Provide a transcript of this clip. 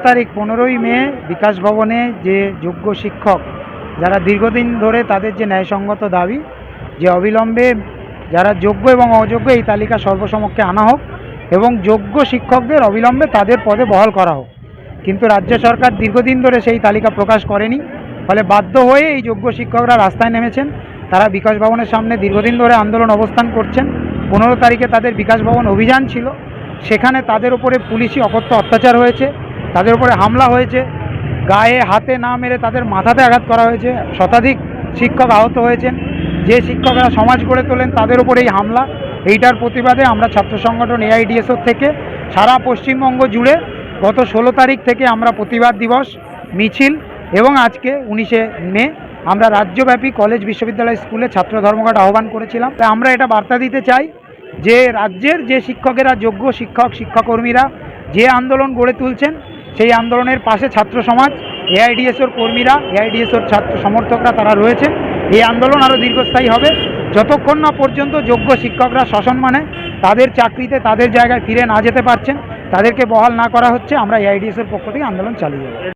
তারিখ 15ই মে বিকাশ ভবনে যে যোগ্য শিক্ষক যারা দীর্ঘদিন ধরে তাদের যে ন্যায়সঙ্গত দাবি যে অবিলম্বে যারা যোগ্য এবং অযোগ্য এই তালিকা সর্বসমক্ষে আনা হোক এবং যোগ্য শিক্ষকদের অবিলম্বে তাদের পদে বহাল করা হোক। কিন্তু রাজ্য সরকার দীর্ঘদিন ধরে সেই তালিকা প্রকাশ করেনি, ফলে বাধ্য হয়ে এই যোগ্য শিক্ষকরা রাস্তায় নেমেছেন। তারা বিকাশ ভবনের সামনে দীর্ঘদিন ধরে আন্দোলন অবস্থান করছেন। 15 তারিখে তাদের বিকাশ ভবন অভিযান ছিল, সেখানে তাদের উপরে পুলিশি অকথ্য অত্যাচার হয়েছে, তাদের উপরে হামলা হয়েছে, গায়ে হাতে না মেরে তাদের মাথাতে আঘাত করা হয়েছে, শতাধিক শিক্ষক আহত হয়েছেন। যে শিক্ষকরা সমাজ গড়ে তোলেন তাদের উপরে এই হামলা, এইটার প্রতিবাদে আমরা ছাত্র সংগঠন এআইডিএসও থেকে সারা পশ্চিমবঙ্গ জুড়ে গত 16 তারিখ থেকে আমরা প্রতিবাদ দিবস মিছিল এবং আজকে 19শে মে আমরা রাজ্যব্যাপী কলেজ বিশ্ববিদ্যালয় স্কুলে ছাত্র ধর্মঘট আহ্বান করেছিলাম। তাই আমরা এটা বার্তা দিতে চাই যে রাজ্যের যে শিক্ষকেরা যোগ্য শিক্ষকর্মীরা যে আন্দোলন গড়ে তুলছেন সেই আন্দোলনের পাশে ছাত্র সমাজ, এআইডিএসওর কর্মীরা, এআইডিএসওর ছাত্র সমর্থকরা তারা রয়েছেন। এই আন্দোলন আরও দীর্ঘস্থায়ী হবে যতক্ষণ না পর্যন্ত যোগ্য শিক্ষকরা সসম্মানে তাদের চাকরিতে তাদের জায়গায় ফিরে না যেতে পারছেন, তাদেরকে বহাল না করা হচ্ছে। আমরা এআইডিএসওর পক্ষ থেকে আন্দোলন চালিয়ে যাব।